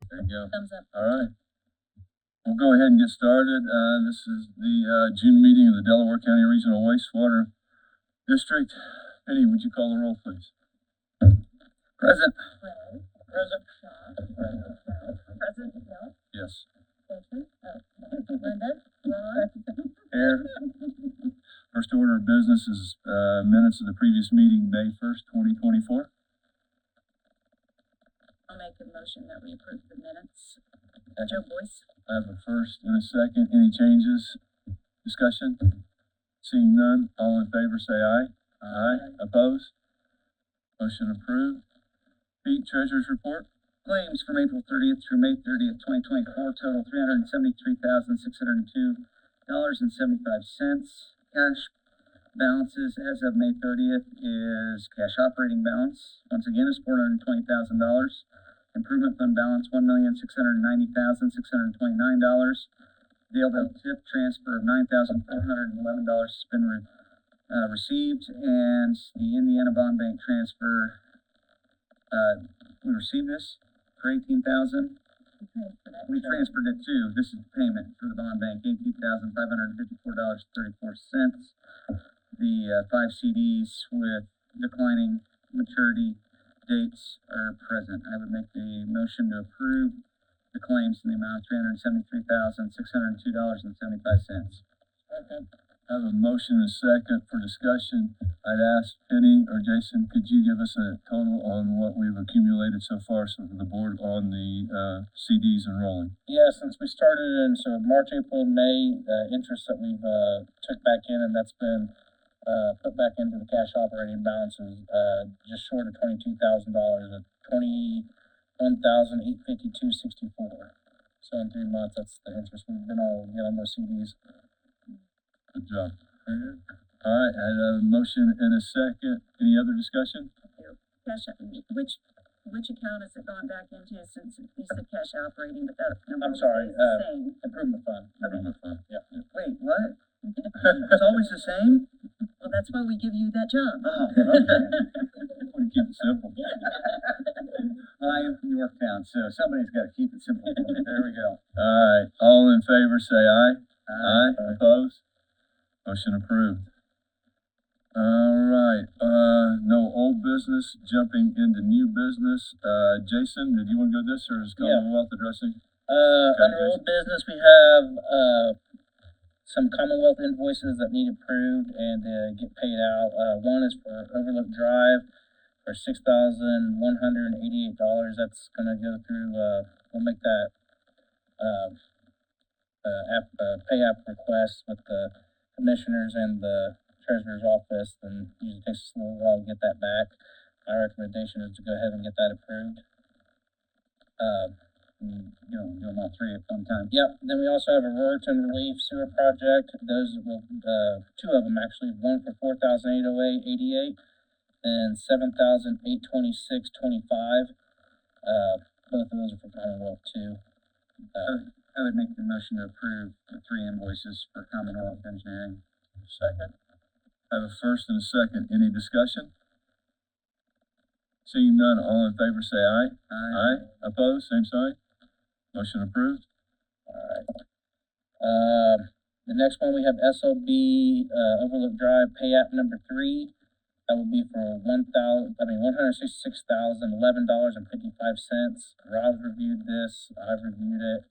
There you go. Thumbs up. All right. We'll go ahead and get started. This is the June meeting of the Delaware County Regional Wastewater District. Penny, would you call the roll, please? Present. Ray. Present. Shaw. Present. Bill. Yes. Jason. Linda. Ron. Here. First order of business is minutes of the previous meeting, May 1st, 2024. I'll make a motion that we approve the minutes. Second. Joe Boyce. I have a first and a second. Any changes? Discussion? Seeing none, all in favor say aye. Aye. Opposed? Motion approved. Pete, Treasurer's Report. Claims from April 30th through May 30th, 2024 total $373,602.75. Cash balances as of May 30th is cash operating balance, once again, is $420,000. Improvement fund balance, $1,690,629. Daleville tip transfer of $9,411 has been received, and the Indiana Bond Bank transfer, we received this for $18,000. We transferred it too. This is payment for the bond bank, $18,554.34. The 5 CDs with declining maturity dates are present. I would make the motion to approve the claims in the amount of $373,602.75. Second. I have a motion and a second for discussion. I'd ask Penny or Jason, could you give us a total on what we've accumulated so far for the board on the CDs and rolling? Yeah, since we started in March, April, and May, interest that we've took back in, and that's been put back into the cash operating balances, just short of $22,000 at $21,852.64. So in 3 months, that's the interest we've been able to get on those CDs. Good job. Very good. All right, I had a motion and a second. Any other discussion? Cash, which account is it going back into, since you said cash operating, but that number I'm sorry, stays the same? improvement fund. Improvement fund. Yeah. Wait, what? It's always the same? Well, that's why we give you that job. Oh, okay. We keep it simple. I am from Yorktown, so somebody's got to keep it simple for me. There we go. All right, all in favor say aye. Aye. Opposed? Motion approved. All right, no old business, jumping into new business. Jason, did you want to go this, or is Commonwealth addressing? Under old business, we have some Commonwealth invoices that need approved and get paid out. One is for Overlook Drive for $6,188. That's gonna go through. We'll make that pay app request with the commissioners and the treasurer's office, and usually takes us a little while to get that back. My recommendation is to go ahead and get that approved. Do them all three at one time. Yep. Then we also have a Roriton Relief Sewer Project. Those will, 2 of them actually. One for $4,808.88 and $7,826.25. Both of those are for Commonwealth too. I would make the motion to approve the 3 invoices for Commonwealth Engineering. Second. I have a first and a second. Any discussion? Seeing none, all in favor say aye. Aye. Opposed? Same sign. Motion approved. The next one we have SLB Overlook Drive pay app number 3. That will be for $166,011.55. Rob's reviewed this. I've reviewed it.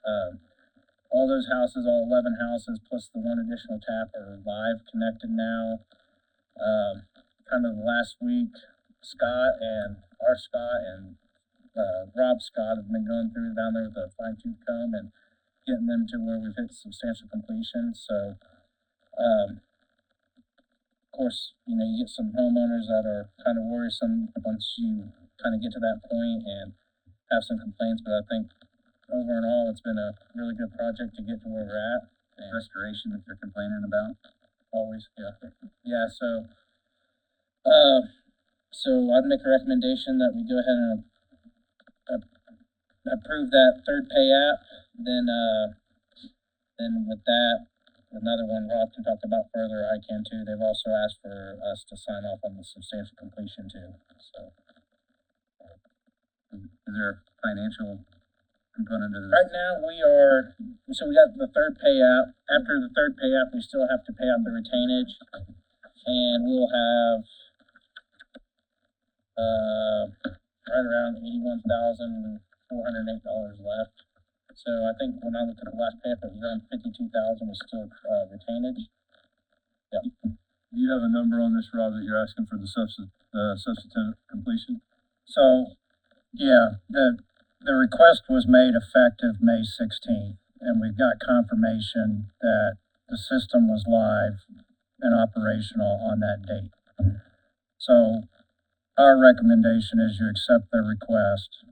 All those houses, all 11 houses, plus the 1 additional tap are live connected now. Kind of last week, Scott and Rob Scott have been going through down there with a fine-tooth comb and getting them to where we've hit substantial completion. So, of course, you get some homeowners that are kind of worrisome once you kind of get to that point and have some complaints, but I think over and all, it's been a really good project to get to where we're at. The restoration that they're complaining about. Always, yeah. Yeah, so I'd make a recommendation that we go ahead and approve that 3rd pay app. Then with that, another one Rob can talk about further, I can too. They've also asked for us to sign off on the substantial completion too. So, is there a financial component of this? Right now, we got the third payout. After the third payout, we still have to pay out the retainage, and we'll have, right around $81,408 left. So I think when I looked at the last payout, it was around 52,000 was still, retainage. Do you have a number on this, Rob, that you're asking for the substantive completion? So, yeah, the request was made effective May 16th, and we've got confirmation that the system was live and operational on that date. So, our recommendation is you accept their request,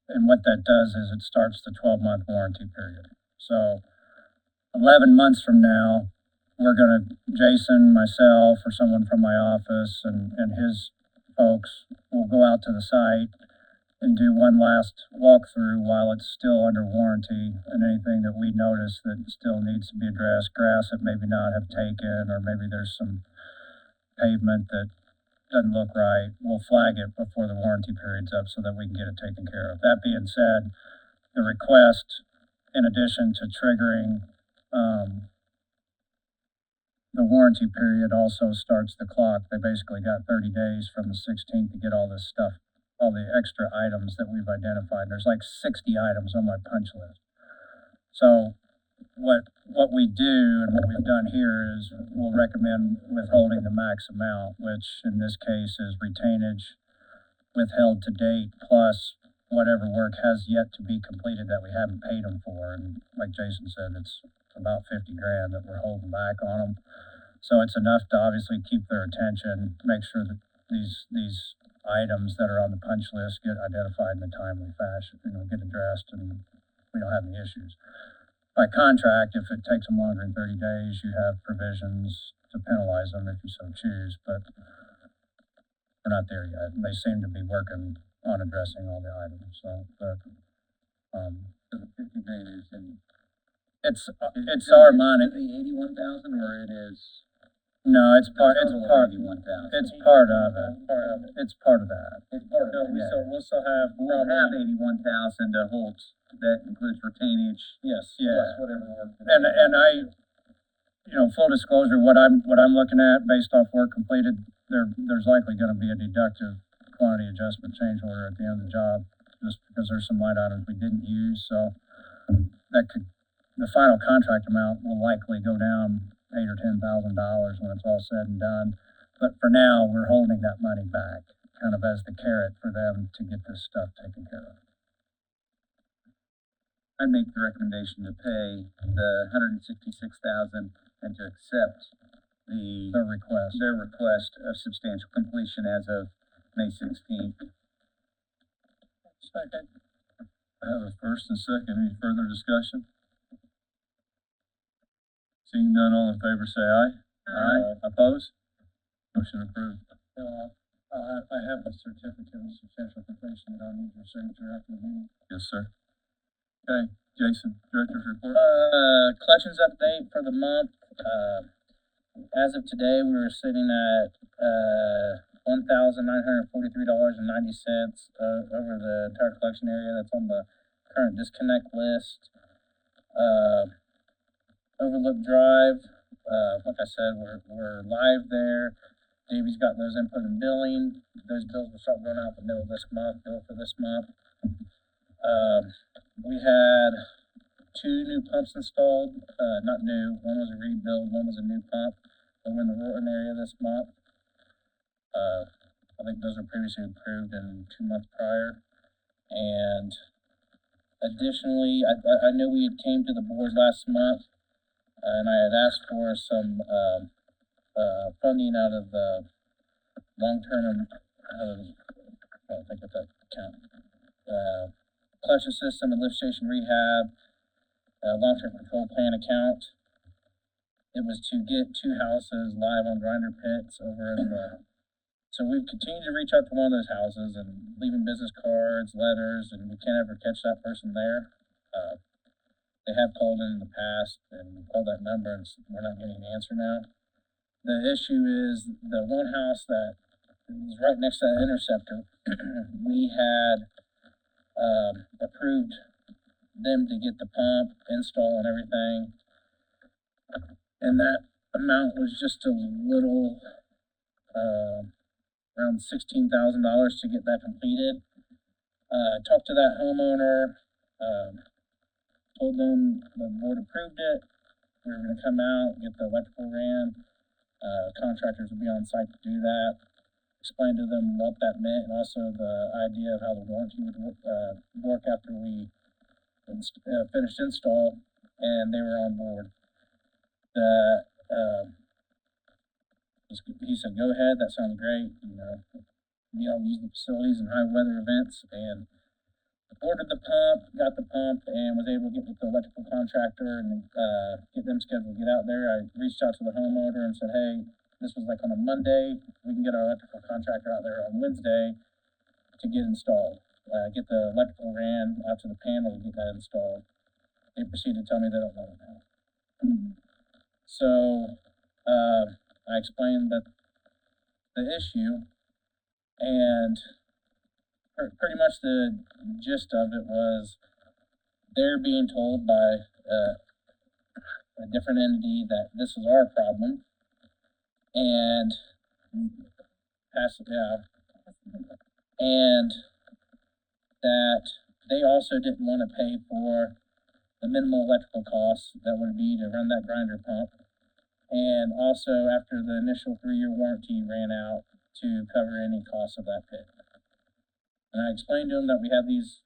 and what that does is it starts the 12-month warranty period. So, 11 months from now, Jason, myself, or someone from my office and his folks will go out to the site and do one last walkthrough while it's still under warranty, and anything that we notice that still needs to be addressed, grass that maybe not have taken, or maybe there's some pavement that doesn't look right, we'll flag it before the warranty period's up so that we can get it taken care of. That being said, the request, in addition to triggering, the warranty period, also starts the clock. They basically got 30 days from the 16th to get all this stuff, all the extra items that we've identified. There's like 60 items on my punch list. So what we do and what we've done here is we'll recommend withholding the max amount, which in this case is retainage withheld to date plus whatever work has yet to be completed that we haven't paid them for. And like Jason said, it's about 50 grand that we're holding back on them. So it's enough to obviously keep their attention, make sure that these items that are on the punch list get identified in a timely fashion, get addressed, and we don't have any issues. By contract, if it takes them longer than 30 days, you have provisions to penalize them if you so choose, but we're not there yet. And they seem to be working on addressing all the items, so, but, So the 50 grand is in. it's our money. Is it the 81,000 or it is? No, it's part of it. It's part of 81,000. It's part of it. It's part of that. It's part of it. We'll still have. We'll have 81,000 to hold. That includes retainage. Yes. Yeah. Plus whatever work. And I, full disclosure, what I'm looking at based off work completed, there's likely gonna be a deductive quantity adjustment change order at the end of the job, just because there's some line items we didn't use, so the final contract amount will likely go down $8,000 or $10,000 when it's all said and done. But for now, we're holding that money back, kind of as the carrot for them to get this stuff taken care of. I make the recommendation to pay the 166,000 and to accept Their request. their request of substantial completion as of May 16th. Second. I have a first and second. Any further discussion? Seeing none, all in favor say aye. Aye. Opposed? Motion approved. I have a certificate of substantial completion that I'll need your signature after the meeting. Yes, sir. Okay, Jason, Director's report. Collections update for the month. As of today, we were sitting at $1,943.90 over the entire collection area that's on the current disconnect list. Overlook Drive, like I said, we're live there. Davey's got those input and billing. Those bills will start going out the middle of this month, bill for this month. We had 2 new pumps installed, not new, one was a rebuild, one was a new pump over in the Rorton area this month. I think those were previously approved in 2 months prior. And additionally, I know we had came to the board last month, and I had asked for some, funding out of the long-term, I think of that account, collection system and lift station rehab, long-term control plan account. It was to get 2 houses live on grinder pits over in the, so we've continued to reach out to one of those houses and leaving business cards, letters, and we can't ever catch that person there. They have called in the past and we called that number and we're not getting an answer now. The issue is the one house that is right next to that interceptor, we had approved them to get the pump install and everything. And that amount was just a little, around $16,000 to get that completed. Talked to that homeowner, told them the board approved it. We were gonna come out, get the electrical ran. Contractors would be on site to do that. Explained to them what that meant and also the idea of how the warranty would work after we finished install, and they were on board. He said, "Go ahead, that sounds great. You know, we all use the facilities in high weather events," and ordered the pump, got the pump, and was able to get with the electrical contractor and get them scheduled to get out there. I reached out to the homeowner and said, "Hey, this was like on a Monday. We can get our electrical contractor out there on Wednesday to get installed. Get the electrical ran out to the panel to get that installed." They proceeded to tell me they don't want it now. So I explained that the issue, and pretty much the gist of it was they're being told by a different entity that this is our problem, and and that they also didn't want to pay for the minimal electrical costs that would be to run that grinder pump, and also after the initial 3-year warranty ran out to cover any costs of that pit. And I explained to them that we have these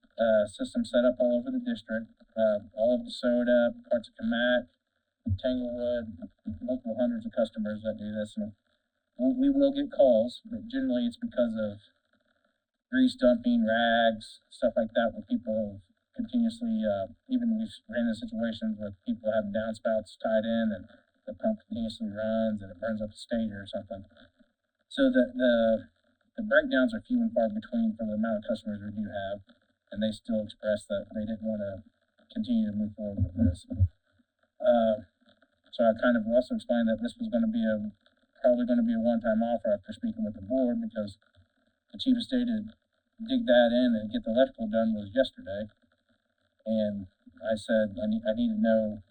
systems set up all over the district, all of DeSoto, parts of Camac, Tanglewood, multiple hundreds of customers that do this, and we will get calls, but generally it's because of grease dumping, rags, stuff like that, where people have continuously, even we've ran into situations with people having downspouts tied in and the pump continuously runs and it burns up the stator or something. So the breakdowns are few and far between for the amount of customers we do have, and they still expressed that they didn't want to continue to move forward with this. So I kind of also explained that this was going to be probably going to be a one-time offer after speaking with the board, because the cheapest day to dig that in and get the electrical done was yesterday. And I said I need to know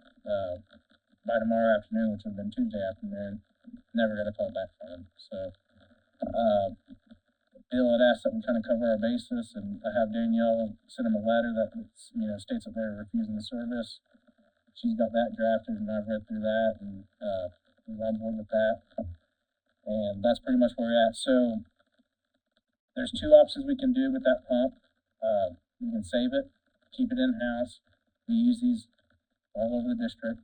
by tomorrow afternoon, which would have been Tuesday afternoon. Never got a call back from him. So Bill had asked that we kind of cover our basis, and I have Danielle send him a letter that states that they're refusing the service. She's got that drafted, and I've read through that, and we're on board with that. And that's pretty much where we're at. So there's 2 options we can do with that pump. We can save it, keep it in-house. We use these all over the district.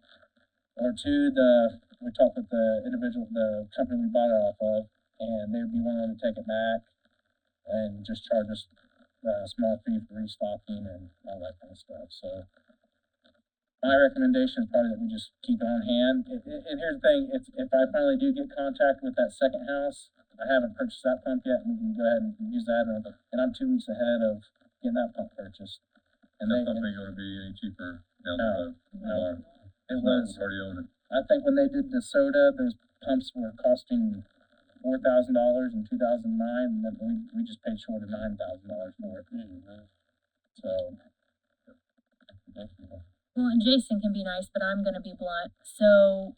Or 2, we talked with the company we bought it off of, and they would be willing to take it back and just charge us a small fee for restocking and all that kind of stuff. So my recommendation is probably that we just keep it on hand. And here's the thing, if I finally do get contact with that second house, I haven't purchased that pump yet, and we can go ahead and use that, and I'm 2 weeks ahead of getting that pump purchased. And That pump ain't gonna be any cheaper down the road. No. It was was, already on it. I think when they did DeSoto, those pumps were costing $4,000 in 2009, and then we just paid short of $9,000 for it. So. Well, and Jason can be nice, but I'm gonna be blunt. So,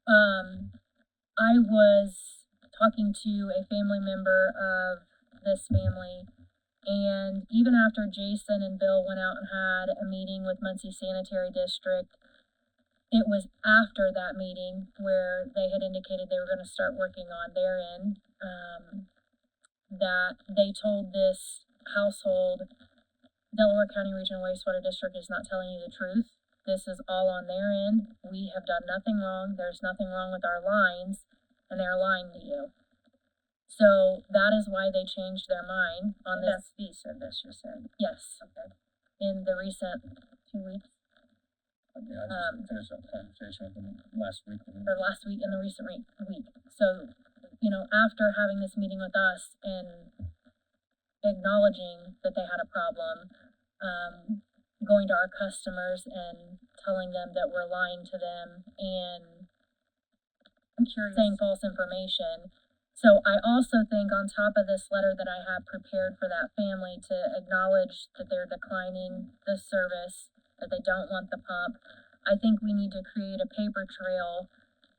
I was talking to a family member of this family, and even after Jason and Bill went out and had a meeting with Muncie Sanitary District, it was after that meeting where they had indicated they were gonna start working on their end, that they told this household, Delaware County Regional Wastewater District is not telling you the truth. This is all on their end. We have done nothing wrong. There's nothing wrong with our lines, and they're lying to you. So that is why they changed their mind on this. SB said this, you're saying? Yes, Okay. in the recent 2 weeks, Yeah, I just finished that conversation with them last week. or last week in the recent week. So, after having this meeting with us and acknowledging that they had a problem, going to our customers and telling them that we're lying to them and I'm curious. saying false information. So I also think on top of this letter that I have prepared for that family to acknowledge that they're declining this service, that they don't want the pump. I think we need to create a paper trail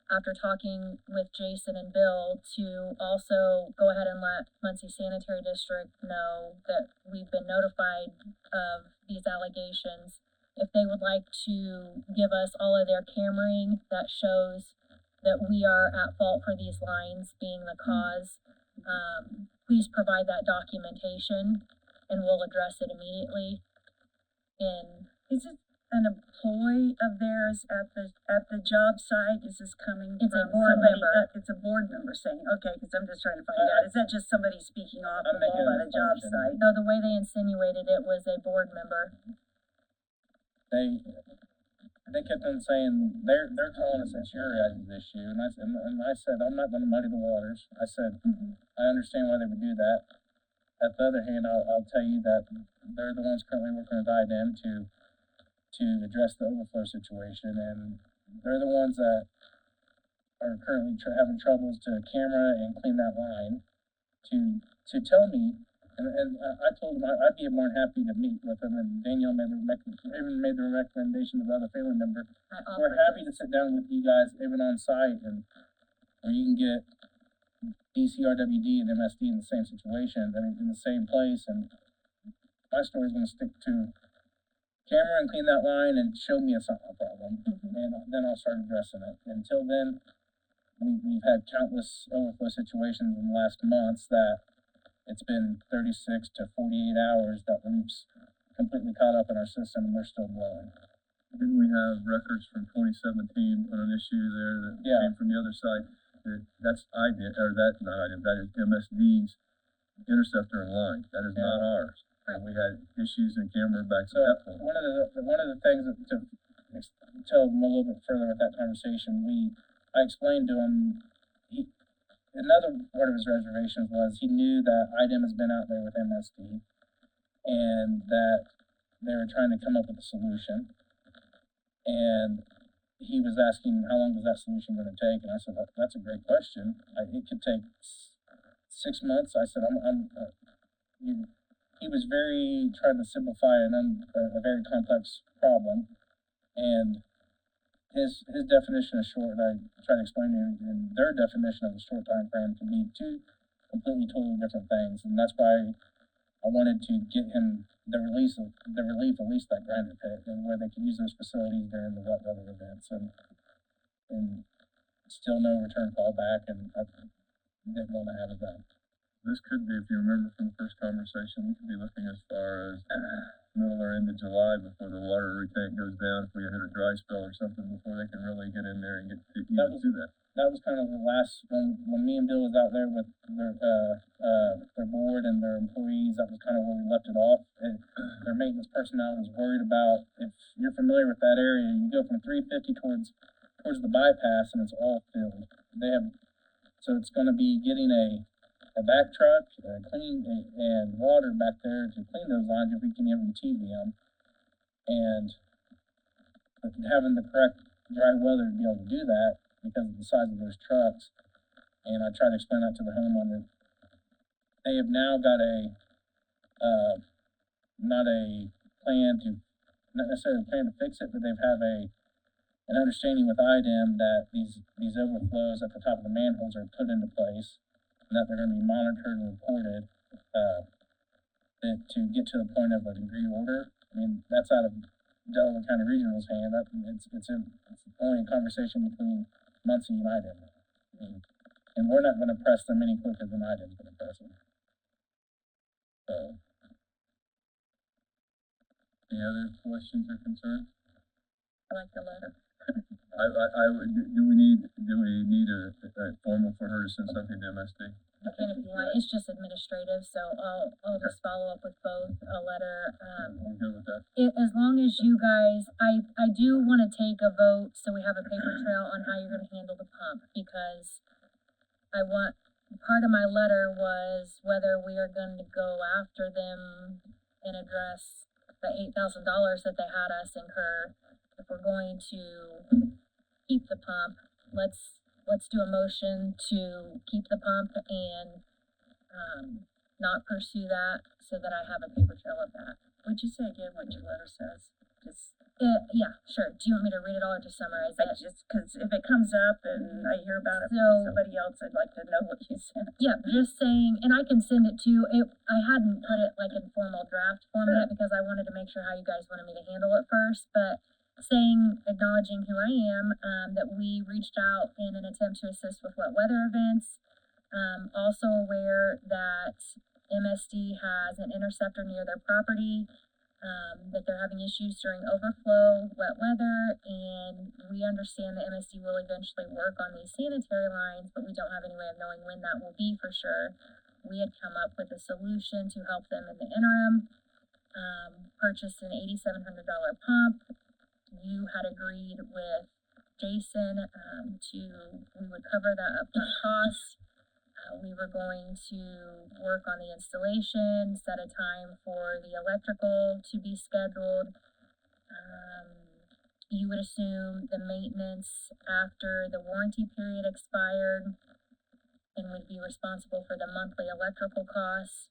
after talking with Jason and Bill to also go ahead and let Muncie Sanitary District know that we've been notified of these allegations. If they would like to give us all of their cameraing that shows that we are at fault for these lines being the cause, please provide that documentation and we'll address it immediately. And Is it an employee of theirs at the job site? Is this coming It's a from board somebody? member. It's a board member saying, okay, because I'm just trying to find out, is that just somebody speaking off the I'm making wall an at a job assumption. site? no, the way they insinuated it was a board member. They kept on saying, they're telling us it's your guys' issue, and I said, I'm not gonna muddy the waters. I said, I understand why they would do that. At the other hand, I'll tell you that they're the ones currently working with IDEM to address the overflow situation, and they're the ones that are currently having troubles to camera and clean that line. To tell me, and I told them I'd be more than happy to meet with them, and Danielle even made the recommendation to the other family member. We're happy to sit down with you guys, even on site, and where you can get DCRWD and MSD in the same situation, I mean, in the same place, and my story's gonna stick to camera and clean that line and show me it's not a problem, and then I'll start addressing it. Until then, we've had countless overflow situations in the last months that it's been 36 to 48 hours that we've completely caught up in our system and they're still blowing. Didn't we have records from 2017 on an issue there that Yeah. came from the other side? That's IDEM, or that, not IDEM, that is MSD's interceptor and line. That is not ours. And we had issues in camera backs So at that point. one of the things that, to tell them a little bit further with that conversation, I explained to him, another part of his reservations was he knew that IDEM has been out there with MSD and that they were trying to come up with a solution. And he was asking, how long is that solution going to take? And I said, that's a great question. It could take 6 months. I said, he was very trying to simplify a very complex problem. And his definition of short, I tried to explain to him, and their definition of a short time frame can be two completely, totally different things. And that's why I wanted to get him the relief, at least that grinder pit, and where they could use those facilities during the wet weather events, and still no return call back, and I didn't want to have it done. This could be, if you remember from the first conversation, we could be looking as far as middle or end of July before the water retank goes down, if we hit a dry spell or something, before they can really get in there and get to even do that. That was kind of the last, when me and Bill was out there with their board and their employees, that was kind of where we left it off. Their maintenance personnel was worried about, if you're familiar with that area, you go from 350 towards the bypass and it's all filled. So it's gonna be getting a back truck, clean, and water back there to clean those lines if we can even TV them. And having the correct dry weather to be able to do that because of the size of those trucks. And I tried to explain that to the homeowner. They have now got not necessarily a plan to fix it, but they've have an understanding with IDEM that these overflows at the top of the manholes are put into place, and that they're going to be monitored and reported, to get to the point of a degree order. I mean, that's out of Delaware County Regional's hand. It's only a conversation between Muncie and IDEM. And we're not going to press them any quicker than IDEM's going to press them. So. Any other questions or concerns? I like the letter. Do we need a formal for her to send something to MSD? You can if you want. It's just administrative, so I'll just follow up with both a letter. We're good with that. As long as you guys, I do want to take a vote so we have a paper trail on how you're going to handle the pump, because part of my letter was whether we are going to go after them and address the $8,000 that they had us incur. If we're going to keep the pump, let's do a motion to keep the pump and not pursue that, so that I have a paper trail of that. Would you say again what your letter says? Just Yeah, sure. Do you want me to read it all or just summarize I it? just, cause if it comes up and I hear about it So- from somebody else, I'd like to know what you said. Yeah, just saying, and I can send it to, I hadn't put it like in formal draft format because I wanted to make sure how you guys wanted me to handle it first, but saying, acknowledging who I am, that we reached out in an attempt to assist with wet weather events. Also aware that MSD has an interceptor near their property, that they're having issues during overflow, wet weather, and we understand that MSD will eventually work on these sanitary lines, but we don't have any way of knowing when that will be for sure. We had come up with a solution to help them in the interim, purchased an $8,700 pump. You had agreed with Jason, we would cover that upfront cost. We were going to work on the installation, set a time for the electrical to be scheduled. You would assume the maintenance after the warranty period expired and would be responsible for the monthly electrical costs.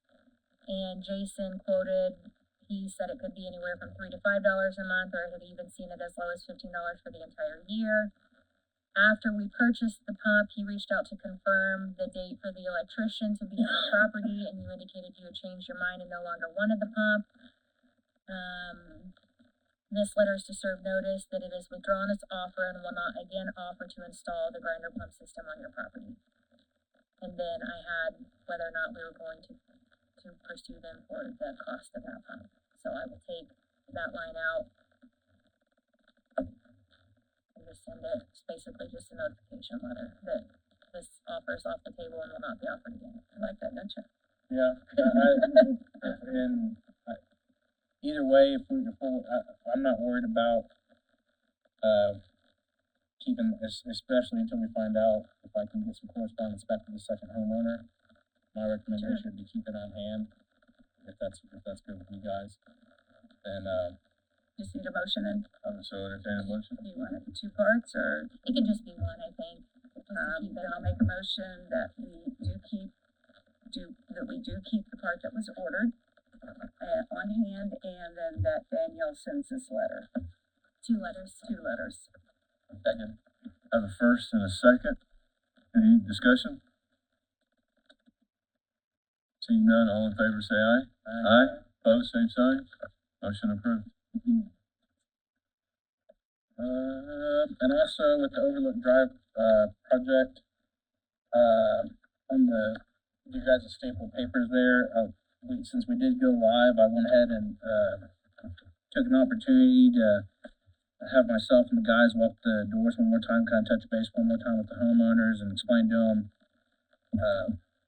And Jason quoted, he said it could be anywhere from $3 to $5 a month, or had even seen it as low as $15 for the entire year. After we purchased the pump, he reached out to confirm the date for the electrician to be on the property, and you indicated you had changed your mind and no longer wanted the pump. This letter is to serve notice that it has withdrawn its offer and will not again offer to install the grinder pump system on your property. And then I had whether or not we were going to pursue them for the cost of that pump. So I will take that line out. Just send it, it's basically just a notification letter that this offer is off the table and will not be offered again. You like that, don't you? Yeah, either way, I'm not worried about, keeping, especially until we find out if I can get some correspondence back to the second homeowner. My recommendation would be keep it on hand, if that's good with you guys. And, Just need a motion, and So entertain a motion. do you want it in two parts, or, It could just be one, I think, just to keep it then I'll make a motion that we do keep the part that was ordered, on hand, and then that Danielle sends this letter, 2 letters. 2 letters. Second. I have a first and a second. Any discussion? Seeing none, all in favor say aye. Aye. Opposed, same sign. Motion approved. And also with the Overlook Drive, project, on you guys' staple papers there, since we did go live, I went ahead and, took an opportunity to have myself and the guys walk the doors one more time, kind of touch base one more time with the homeowners and explain to them,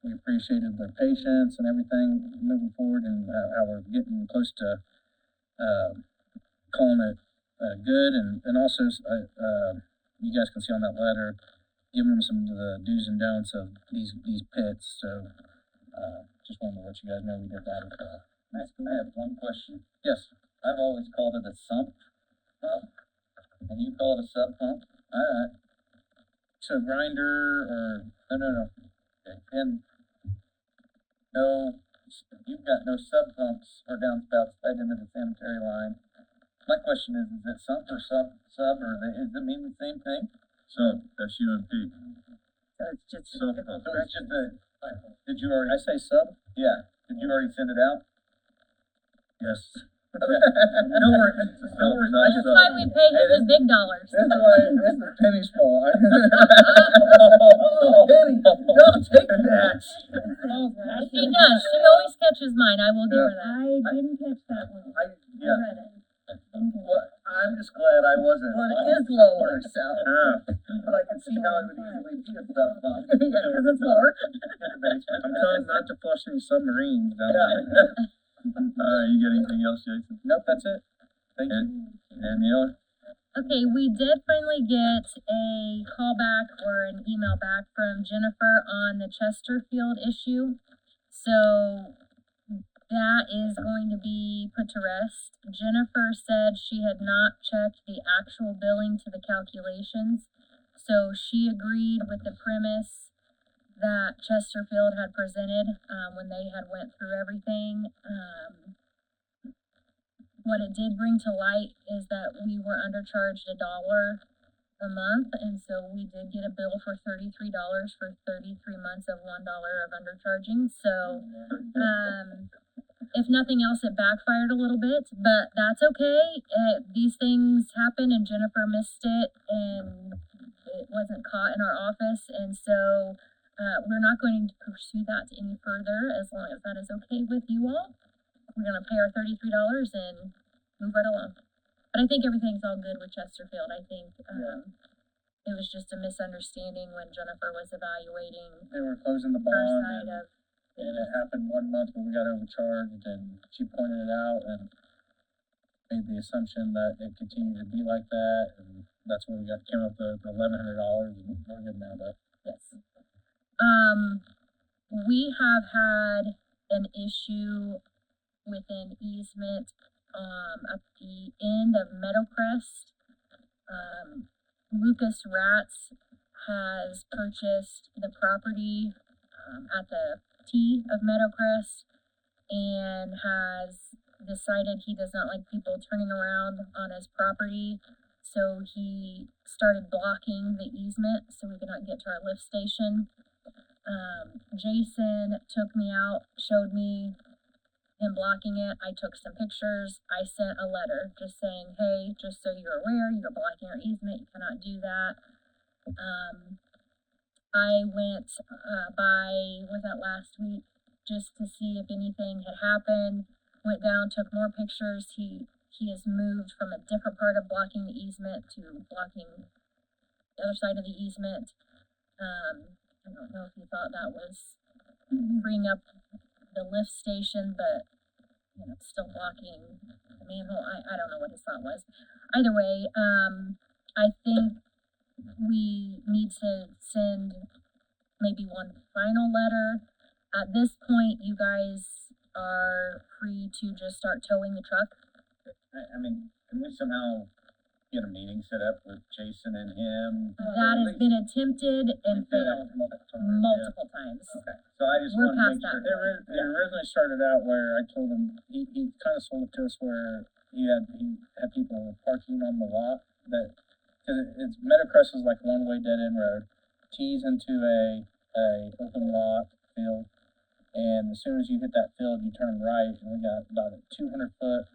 we appreciated their patience and everything moving forward, and how we're getting close to, calling it good, and also, you guys can see on that letter, giving them some of the do's and don'ts of these pits, so, just wanted to let you guys know we did that as well. I have one question. Yes, I've always called it a sump pump, and you call it a sub pump? Alright, so grinder, or, no. Okay. And you've got no sub pumps or downspouts fed into the sanitary line. My question is it sump or sub, or does it mean the same thing? So, SUMP. So it's just. So, it's So it's just did you I already, say sub? yeah, did you already send it out? Yes. Don't worry, That's That's why we pay him the big dollars. this is Penny's fault. Penny, don't take that. She does, she always catches mine, I will give her that. I didn't catch that one. Yeah, read it. well, I'm just glad I wasn't. Well, it is lower, so. But I can see how it would easily be a sub pump. Yeah, cause it's lower. I'm telling them not to flush any submarines down Yeah. there. You got anything else, Jason? Nope, that's it. Thank you. Danielle? Okay, we did finally get a call back or an email back from Jennifer on the Chesterfield issue. So that is going to be put to rest. Jennifer said she had not checked the actual billing to the calculations. So she agreed with the premise that Chesterfield had presented, when they had went through everything. what it did bring to light is that we were undercharged $1 a month, and so we did get a bill for $33 for 33 months of $1 of undercharging. So, if nothing else, it backfired a little bit, but that's okay. These things happen, and Jennifer missed it, and it wasn't caught in our office, and so we're not going to pursue that any further as long as that is okay with you all. We're going to pay our $33 and move right along. But I think everything's all good with Chesterfield. I think it was just a misunderstanding when Jennifer was evaluating They were closing the her bond, side of and it happened 1 month where we got overcharged, and she pointed it out and made the assumption that it continued to be like that, and that's where we came up with $1,100, and we're good now, though. yes. We have had an issue with an easement at the end of Meadowcrest. Lucas Ratz has purchased the property at the T of Meadowcrest and has decided he does not like people turning around on his property. So he started blocking the easement so we could not get to our lift station. Jason took me out, showed me him blocking it. I took some pictures. I sent a letter just saying, hey, just so you're aware, you're blocking our easement. You cannot do that. I went was that last week, just to see if anything had happened. Went down, took more pictures. He has moved from a different part of blocking the easement to blocking the other side of the easement. I don't know if you thought that was freeing up the lift station, but still blocking the manhole. I don't know what his thought was. Either way, I think we need to send maybe one final letter. At this point, you guys are free to just start towing the truck. I mean, can we somehow get a meeting set up with Jason and him? That has been attempted and failed multiple times. Okay, so I just We're want to past make sure. that. It originally started out where I told him, he kind of sold it to us where he had people parking on the lot cause it's Meadowcrest is like one-way dead-end road, tees into a open lot field, and as soon as you hit that field, you turn right, and we got about a 200-foot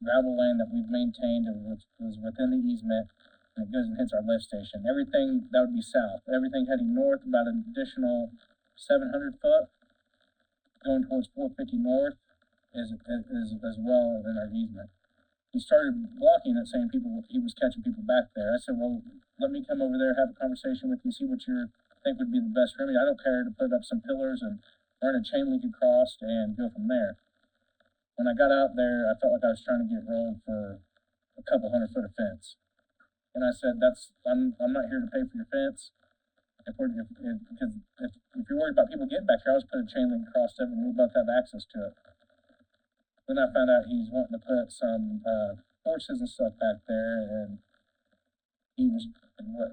gravel lane that we've maintained, which was within the easement, and it goes and hits our lift station. Everything that would be south, everything heading north about an additional 700 foot, going towards 450 north is as well in our easement. He started blocking it, saying he was catching people back there. I said, well, let me come over there, have a conversation with you, see what you think would be the best remedy. I don't care to put up some pillars and run a chain link across and go from there. When I got out there, I felt like I was trying to get rolled for a couple 100 foot of fence. And I said, I'm not here to pay for your fence. If you're worried about people getting back here, I'll just put a chain link across it and we both have access to it. Then I found out he's wanting to put some horses and stuff back there, and he was.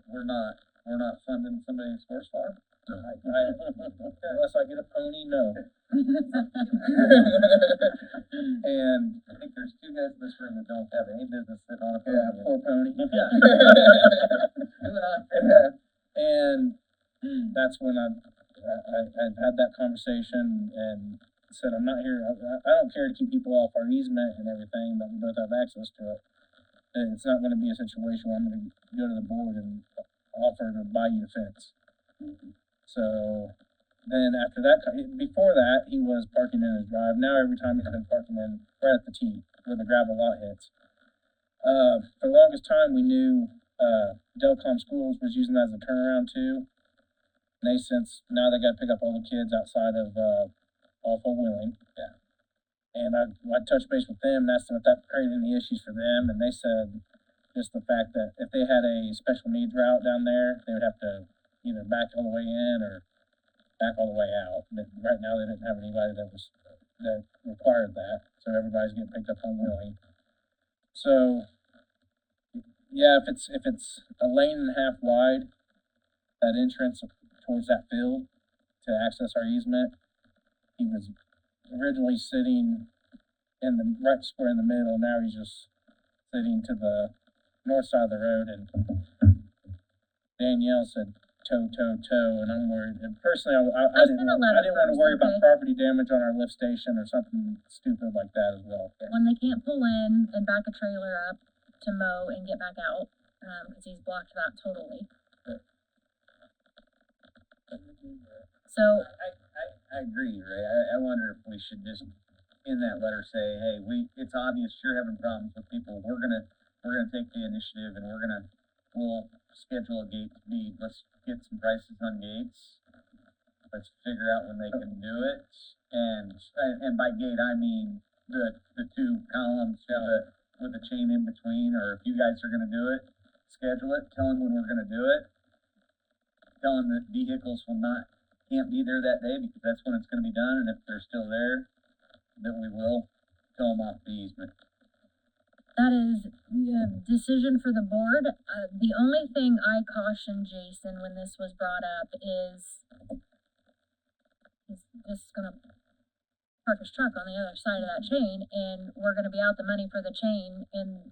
We're not funding somebody's horse farm. Unless I get a pony, no. And I think there's two guys in this room that don't have any business sitting on a pony. yeah, poor pony. And that's when I had that conversation and said, I'm not here. I don't care to keep people off our easement and everything, but we both have access to it. And it's not going to be a situation where I'm going to go to the board and offer to buy you a fence. So then after that, before that, he was parking in his drive. Now every time he's been parking in right at the T where the gravel lot hits. For the longest time, we knew Delcom Schools was using that as a turnaround too. And now they got to pick up all the kids outside of off of Wheeling. Yeah. And I touched base with them and asked them if that created any issues for them, and they said just the fact that if they had a special needs route down there, they would have to either back all the way in or back all the way out. But right now they didn't have anybody that required that, so everybody's getting picked up on Wheeling. So yeah, if it's a lane and a half wide, that entrance towards that field to access our easement, he was originally sitting in the, right square in the middle, now he's just sitting to the north side of the road, and Danielle said toe, and I'm worried, and personally, I sent a letter I didn't wanna first, worry about okay? property damage on our lift station or something stupid like that as well. When they can't pull in and back a trailer up to mow and get back out, cause he's blocked that totally. So, I agree, Ray. I wonder if we should just, in that letter, say, hey, it's obvious you're having problems with people. We're gonna take the initiative and we'll schedule a gate to be, let's get some prices on gates. Let's figure out when they can do it. And by gate, I mean the two columns with the chain in between, or if you guys are gonna do it, schedule it, tell them when we're gonna do it. Tell them that vehicles can't be there that day because that's when it's gonna be done, and if they're still there, that we will tell them off the easement. that is a decision for the board. The only thing I cautioned Jason when this was brought up is he's just gonna park his truck on the other side of that chain, and we're gonna be out the money for the chain and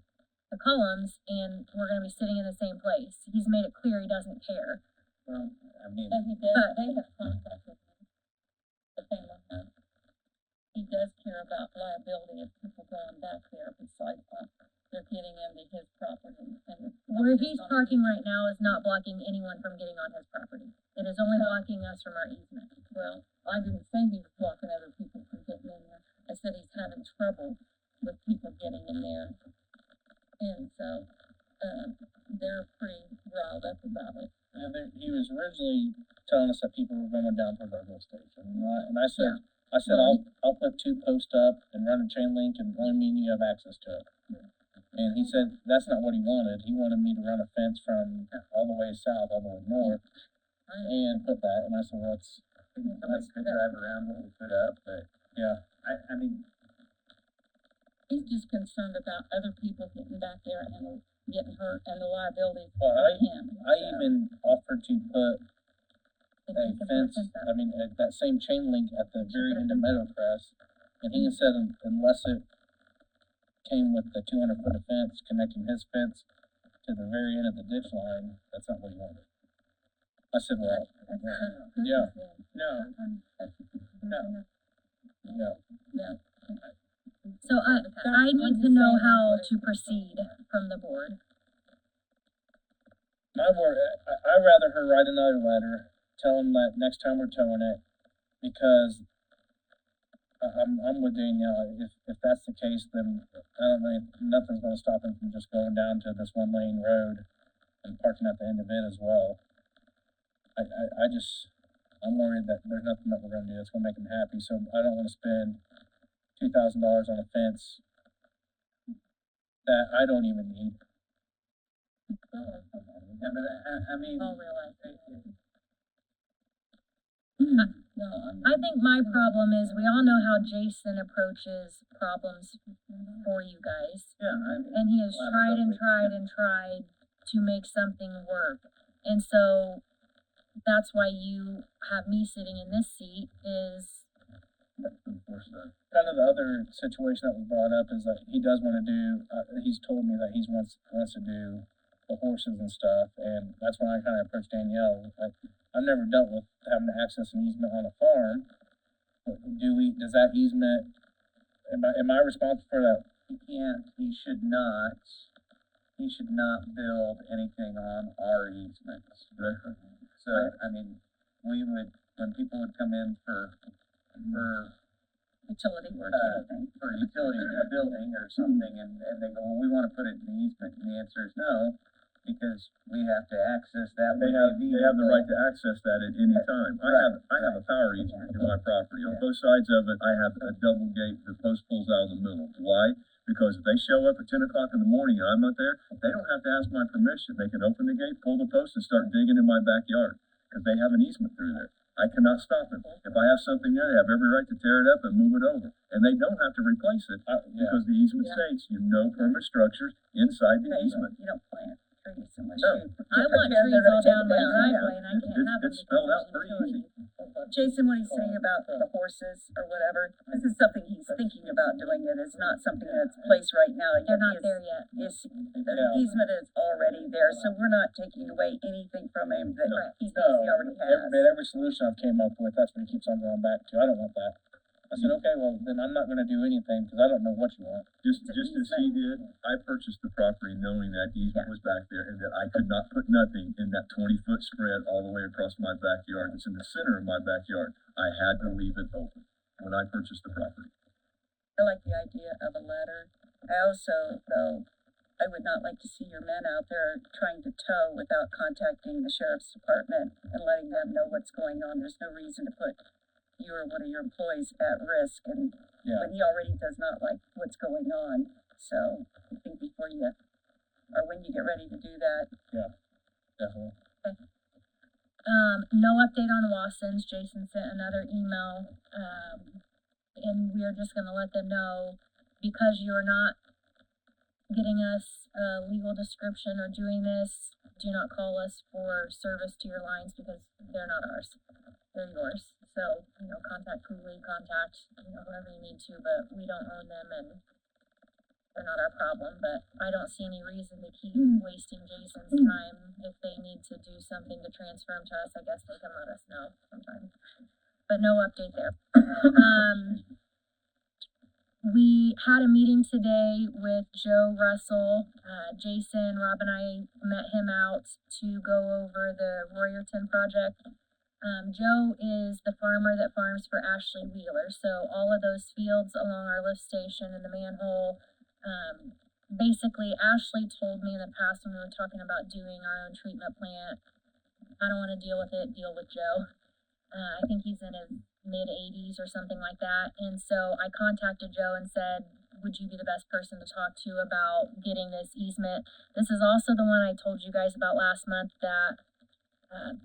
the columns, and we're gonna be sitting in the same place. He's made it clear he doesn't care. Well, I mean, He does, they have contacted me, the family has. He does care about liability of people going back there besides, they're getting into his property and. Where he's parking right now is not blocking anyone from getting on his property. It is only blocking us from our easement. Well, I didn't say he was blocking other people from getting in there. I said he's having trouble with people getting in there. And so, they're pretty riled up about it. Yeah, he was originally telling us that people were going down toward our lift station, and I said, Well, I'll put 2 posts up and run a chain link and only me and you have access to it. And he said that's not what he wanted. He wanted me to run a fence from all the way south, all the way north, and put that. And I said, well, somebody could drive around what we put up, but yeah. I mean, he's just concerned about other people getting back there and getting hurt and the liability Well, for him. I even offered to put If a he could fence, present that. that same chain link at the very end of Meadowcrest. And he said unless it came with the 200-foot of fence connecting his fence to the very end of the ditch line, that's not what he wanted. I said, well, yeah, Yeah. So I need to know how to proceed from the board. I'd rather her write another letter, tell him that next time we're towing it, because I'm with Danielle. If that's the case, then I don't know, nothing's gonna stop him from just going down to this 1-lane road and parking at the end of it as well. I'm worried that there's nothing that we're gonna do that's gonna make him happy, so I don't wanna spend $2,000 on a fence that I don't even need. yeah, but I mean, I'll realize. No, I think my problem is we all know how Jason approaches problems for you guys. yeah, And he has tried to make something work. And so that's why you have me sitting in this seat is, Kind of the other situation that was brought up is that he does want to do, he's told me that he wants to do the horses and stuff, and that's when I kind of approached Danielle. I've never dealt with having to access an easement on a farm. Does that easement, am I responsible for that? he should not build anything on our easements. So, I mean, when people would come in for utility work, anything. for utility building or something, and they go, well, we wanna put it in the easement, and the answer is no, because we have to access that They with have, a they have the right vehicle. to access that at any time. I have a power easement to my property. On both sides of it, I have a double gate. The post pulls out in the middle. Why? Because if they show up at 10 o'clock in the morning and I'm not there, they don't have to ask my permission. They can open the gate, pull the post, and start digging in my backyard, because they have an easement through there. I cannot stop them. If I have something there, they have every right to tear it up and move it over. And they don't have to replace it, because the easement states, no permanent structures inside the easement. You don't plant. trees unless No. you. I want they're trees gonna all take down it my down, driveway yeah. and I can't have them It's because spelled there's out pretty utility. Jason, what he's saying about the horses or whatever, this is something he's thinking about doing. It is not something that's placed right now. They're not there yet. The easement is already there, so we're not taking away anything from him that he thinks he already has. Every solution I've came up with, that's what he keeps on going back to. I don't want that. I said, okay, well, then I'm not gonna do anything, cause I don't know what you want. Just as he did, I purchased the property knowing that easement was back there and that I could not put nothing in that 20-foot spread all the way across my backyard. It's in the center of my backyard. I had to leave it open when I purchased the property. I like the idea of a letter. I also, though, I would not like to see your men out there trying to tow without contacting the sheriff's department and letting them know what's going on. There's no reason to put you or one of your employees at risk, and Yeah. when he already does not like what's going on. So I think before you, or when you get ready to do that, Definitely. No update on Watson's. Jason sent another email, and we're just gonna let them know, because you're not getting us a legal description or doing this, do not call us for service to your lines because they're not ours. They're yours. So, contact Cooley, contact, whoever you need to, but we don't own them and they're not our problem. But I don't see any reason to keep wasting Jason's time. If they need to do something to transfer them to us, I guess they can let us know sometime. But no update there. We had a meeting today with Joe Russell. Jason, Rob, and I met him out to go over the Royerton project. Joe is the farmer that farms for Ashley Wheeler. So all of those fields along our lift station and the manhole, basically Ashley told me in the past when we were talking about doing our own treatment plant, I don't want to deal with it, deal with Joe. I think he's in his mid-80s or something like that. And so I contacted Joe and said, would you be the best person to talk to about getting this easement? This is also the one I told you guys about last month that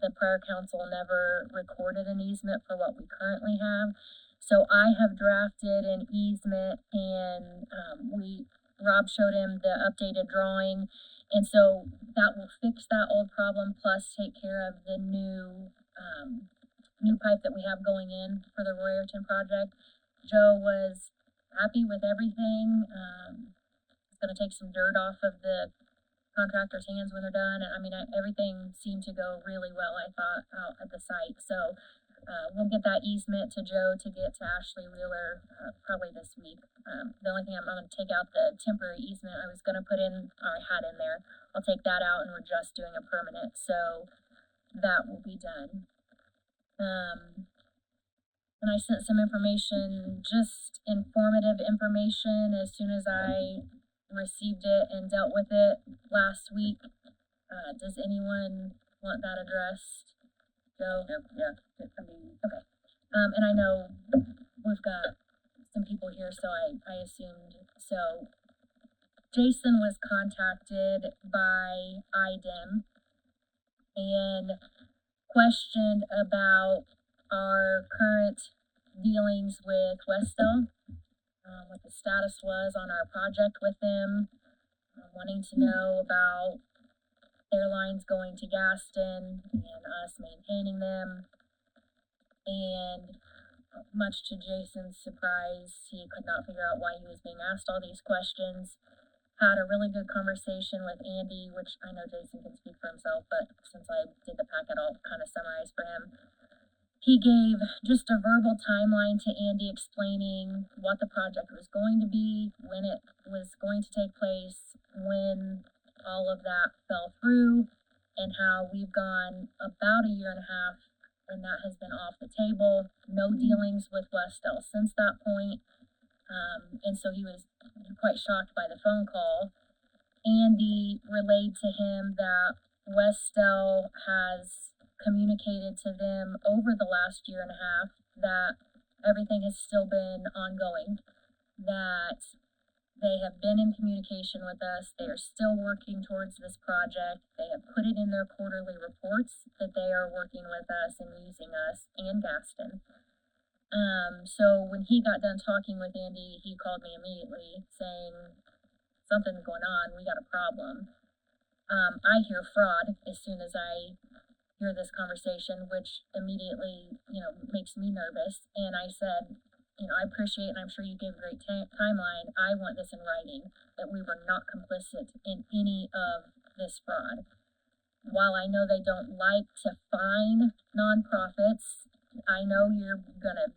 the prior council never recorded an easement for what we currently have. So I have drafted an easement and Rob showed him the updated drawing. And so that will fix that old problem plus take care of the new pipe that we have going in for the Royerton project. Joe was happy with everything. It's gonna take some dirt off of the contractor's hands when they're done. And everything seemed to go really well, I thought, out at the site. So we'll get that easement to Joe to get to Ashley Wheeler probably this week. The only thing I'm going to take out the temporary easement I was going to put in, or I had in there. I'll take that out and we're just doing a permanent. So that will be done. And I sent some information, just informative information, as soon as I received it and dealt with it last week. Does anyone want that addressed? Joe? yeah. Okay. And I know we've got some people here, so I assumed. So Jason was contacted by IDEM and questioned about our current dealings with Westel, what the status was on our project with them, wanting to know about their lines going to Gaston and us maintaining them. And much to Jason's surprise, he could not figure out why he was being asked all these questions. Had a really good conversation with Andy, which I know Jason can speak for himself, but since I did the packet, I'll kind of summarize for him. He gave just a verbal timeline to Andy explaining what the project was going to be, when it was going to take place, when all of that fell through, and how we've gone about a year and a half, and that has been off the table. No dealings with Westel since that point. And so he was quite shocked by the phone call. Andy relayed to him that Westel has communicated to them over the last year and a half that everything has still been ongoing, that they have been in communication with us. They are still working towards this project. They have put it in their quarterly reports that they are working with us and using us and Gaston. So when he got done talking with Andy, he called me immediately saying, something's going on, we got a problem. I hear fraud as soon as I hear this conversation, which immediately, makes me nervous. And I said, I appreciate, and I'm sure you gave a great timeline. I want this in writing, that we were not complicit in any of this fraud. While I know they don't like to fine nonprofits, I know you're gonna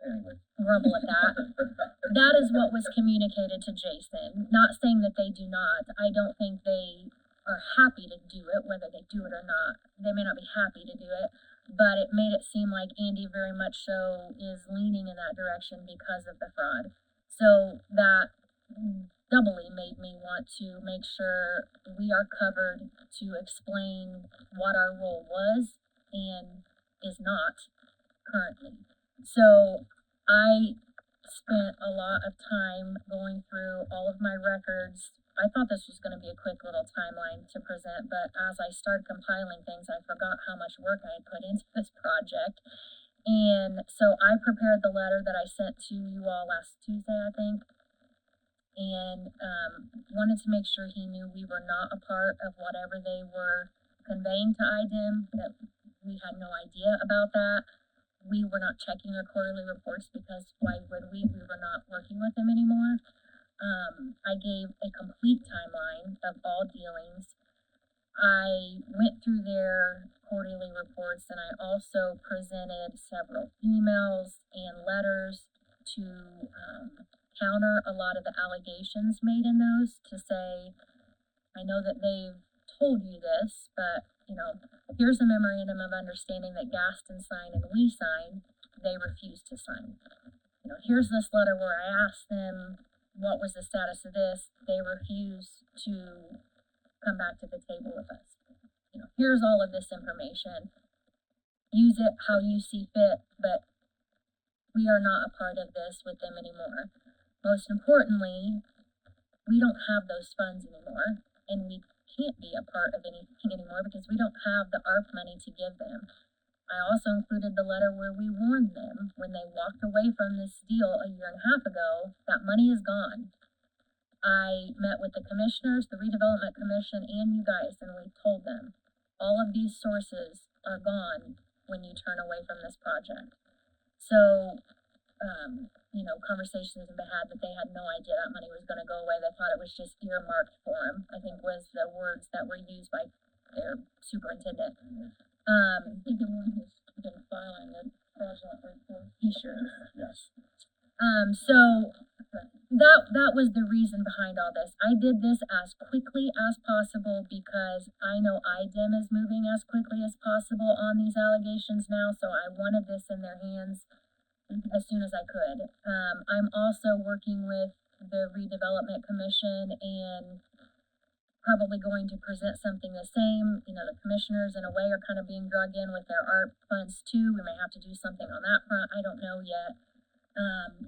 Anyway, grumble at that. That is what was communicated to Jason. Not saying that they do not. I don't think they are happy to do it, whether they do it or not. They may not be happy to do it, but it made it seem like Andy very much so is leaning in that direction because of the fraud. So that doubly made me want to make sure we are covered to explain what our role was and is not currently. So I spent a lot of time going through all of my records. I thought this was going to be a quick little timeline to present, but as I started compiling things, I forgot how much work I had put into this project. And so I prepared the letter that I sent to you all last Tuesday, I think, and wanted to make sure he knew we were not a part of whatever they were conveying to IDEM, that we had no idea about that. We were not checking our quarterly reports because why would we? We were not working with them anymore. I gave a complete timeline of all dealings. I went through their quarterly reports, and I also presented several emails and letters to counter a lot of the allegations made in those, to say, I know that they've told you this, but here's a memorandum of understanding that Gaston signed and we signed. They refused to sign. Here's this letter where I asked them what was the status of this. They refused to come back to the table with us. Here's all of this information. Use it how you see fit, but we are not a part of this with them anymore. Most importantly, we don't have those funds anymore, and we can't be a part of anything anymore because we don't have the ARP money to give them. I also included the letter where we warned them when they walked away from this deal a year and a half ago, that money is gone. I met with the commissioners, the redevelopment commission, and you guys, and we told them all of these sources are gone when you turn away from this project. So, conversations have been had that they had no idea that money was going to go away. They thought it was just earmarked for them, I think was the words that were used by their superintendent. He's the one who's been filing the fraudulent report. He sure. Yes. So that was the reason behind all this. I did this as quickly as possible because I know IDEM is moving as quickly as possible on these allegations now, so I wanted this in their hands as soon as I could. I'm also working with the redevelopment commission and probably going to present something the same. The commissioners in a way are kind of being drugged in with their ARP funds too. We may have to do something on that front. I don't know yet.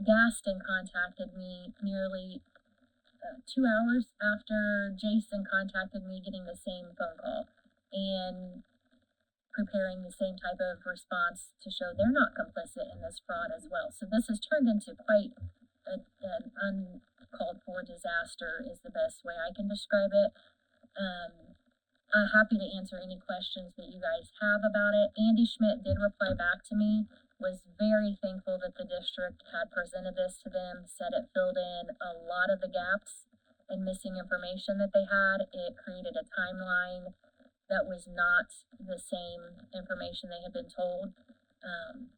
Gaston contacted me nearly 2 hours after Jason contacted me, getting the same phone call and preparing the same type of response to show they're not complicit in this fraud as well. So this has turned into quite an uncalled for disaster is the best way I can describe it. I'm happy to answer any questions that you guys have about it. Andy Schmidt did reply back to me, was very thankful that the district had presented this to them, said it filled in a lot of the gaps and missing information that they had. It created a timeline that was not the same information they had been told.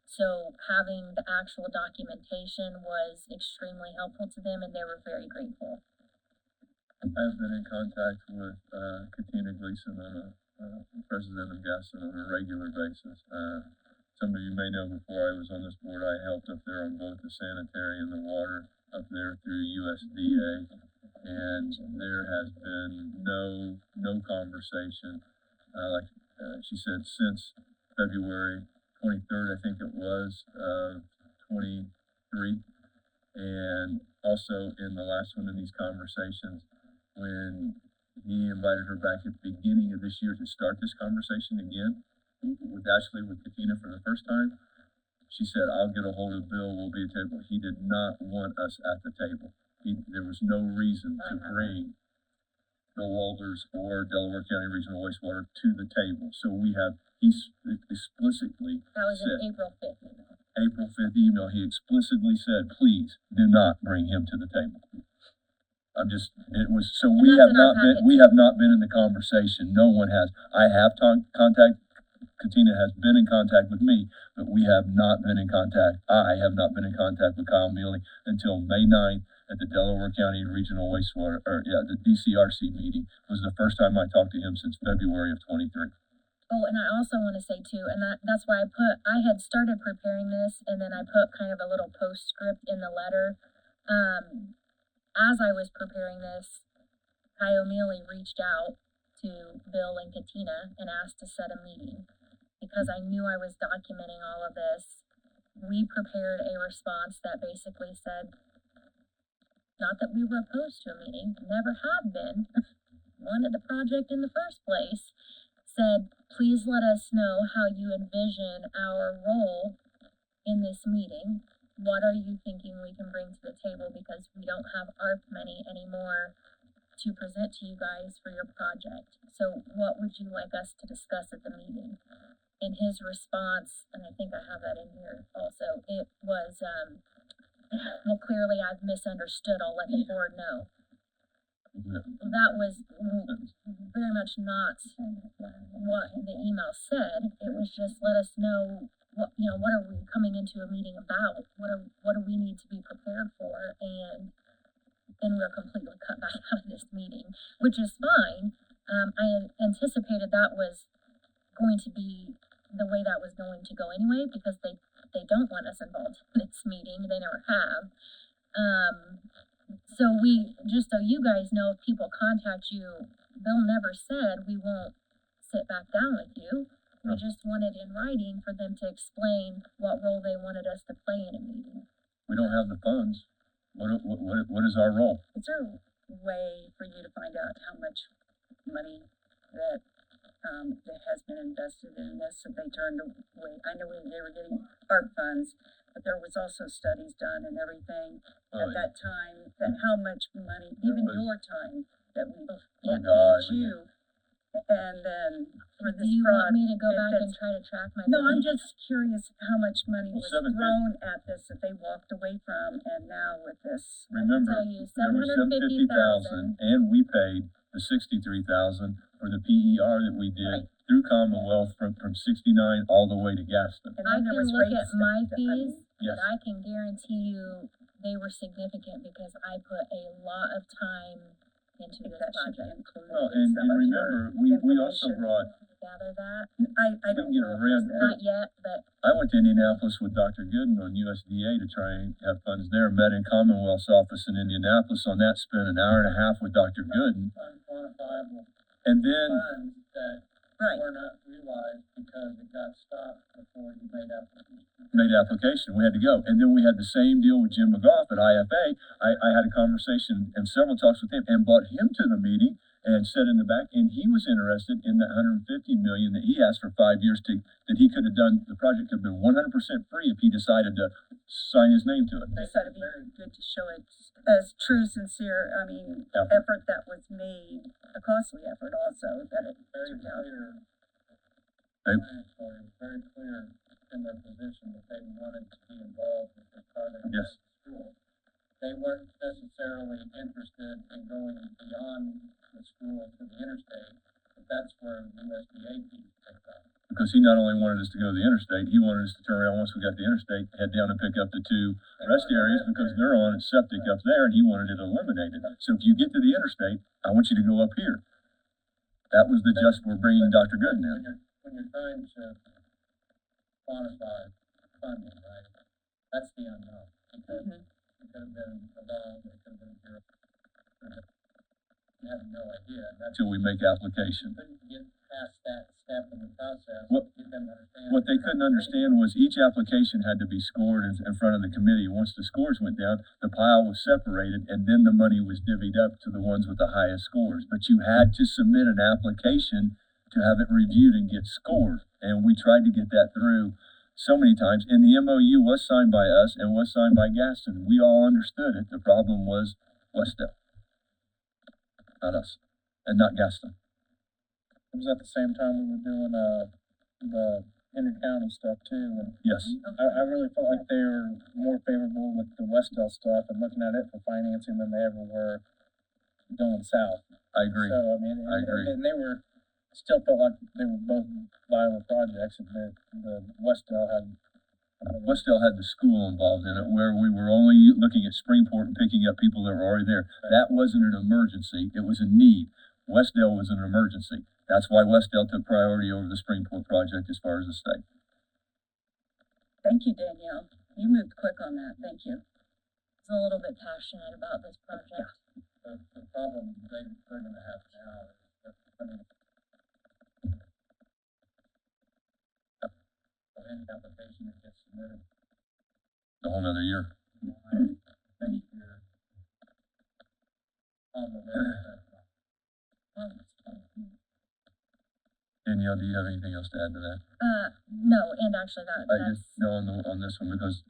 So having the actual documentation was extremely helpful to them, and they were very grateful. I've been in contact with Katina Gleason, president of Gaston, on a regular basis. Some of you may know before I was on this board, I helped up there on both the sanitary and the water up there through USDA, and there has been no conversation. She said, since February 23rd, I think it was, 23. And also in the last one of these conversations, when he invited her back at the beginning of this year to start this conversation again, with Katina for the first time, she said, I'll get a hold of Bill, we'll be at the table. He did not want us at the table. There was no reason to bring Bill Walters or Delaware County Regional Wastewater to the table. So he's explicitly That was said, an April 5th email. April 5th email, he explicitly said, please do not bring him to the table. And We that's have in our not been, packet, we too. have not been in the conversation. No one has. I have Katina has been in contact with me, but we have not been in contact. I have not been in contact with Kyle Mealy until May 9th at the Delaware County Regional Wastewater, the DCRC meeting was the first time I talked to him since February of 23. Oh, and I also want to say too, and that's why I had started preparing this, and then I put kind of a little postscript in the letter. As I was preparing this, Kyle Mealy reached out to Bill and Katina and asked to set a meeting. Because I knew I was documenting all of this, we prepared a response that basically said, not that we were opposed to a meeting, never have been, wanted the project in the first place, said, please let us know how you envision our role in this meeting. What are you thinking we can bring to the table, because we don't have ARP money anymore to present to you guys for your project. So what would you like us to discuss at the meeting? In his response, and I think I have that in here also, it was, well, clearly I've misunderstood, I'll let the board know. That was very much not what the email said. It was just, let us know what are we coming into a meeting about? What do we need to be prepared for? And then we're completely cut back out of this meeting, which is fine. I anticipated that was going to be the way that was going to go anyway, because they don't want us involved in this meeting. They never have. So just so you guys know, if people contact you, Bill never said we won't sit back down with you. We just wanted in writing for them to explain what role they wanted us to play in a meeting. We don't have the funds. What is our role? Is there a way for you to find out how much money that has been invested in this, that they turned away? I know they were getting ARP funds, but there was also studies done and everything at that time, that how much money, even your time, that we paid you, and then for Do this you want me to go if back and that's- try to track my No, I'm money? just curious how much money Well, was 750. thrown at this that they walked away from, and now with this. Remember, tell you, there was $750,000, and we paid the $63,000 for the PER that we did through Commonwealth from 69 all the way to Gaston. And I then there can was look rate at my stuff. fees, Yes. but I can guarantee you they were significant because I put a lot of time into If this that should be project. included Well, in and some of your remember, we also information. brought, Gather that, I don't get know. if around there's not yet, but I went to Indianapolis with Dr. Gooden on USDA to try and have funds there, met in Commonwealth's office in Indianapolis on that, spent an hour and a half with Dr. Gooden. Unquantifiable And then, funds that Right. were not realized because it got stopped before you made application. made application, we had to go. And then we had the same deal with Jim McGough at IFA. I had a conversation and several talks with him and brought him to the meeting and sat in the back, and he was interested in that $150 million that he asked for 5 years that he could have done. The project could have been 100% free if he decided to sign his name to it. I thought it'd be good to show it as true, sincere, effort that was made, a costly effort also, that it Very turned out. clear. They- It was very clear in their position that they wanted to be involved with this project. at Yes. the school. They weren't necessarily interested in going beyond the school to the interstate, but that's where the USDA piece picked up. Because he not only wanted us to go to the interstate, he wanted us to turn around once we got the interstate, head down and pick up the two rest areas because they're on and septic up there, and he wanted it eliminated. So if you get to the interstate, I want you to go up here. That was the just for bringing Dr. Gooden in. When you're trying to quantify funding, right, that's the unknown. Because it could have been a loan, it could have been zero. You have no idea. That's Until we make application. couldn't get past that step in the process. What- Get them to understand. What they couldn't understand was each application had to be scored in front of the committee. Once the scores went down, the pile was separated, and then the money was divvied up to the ones with the highest scores. But you had to submit an application to have it reviewed and get scored. And we tried to get that through so many times. And the MOU was signed by us and was signed by Gaston. We all understood it. The problem was Westel, not us. and not Gaston. It was at the same time we were doing, the inter-county stuff too, and Yes, I really felt like they were more favorable with the Westdale stuff and looking at it for financing than they ever were going south. I agree. So, I mean, I agree. and they were, still felt like they were both viable projects, but the Westdale had. Westdale had the school involved in it, where we were only looking at Springport and picking up people that were already there. That wasn't an emergency, it was a need. Westdale was an emergency. That's why Westdale took priority over the Springport project as far as the state. Thank you, Danielle. You moved quick on that. Thank you. I was a little bit passionate about this project. The problem they're gonna have now is that any application that gets submitted A whole nother year. next year on the website. Danielle, do you have anything else to add to that? No, and actually I that's, just know on this one, because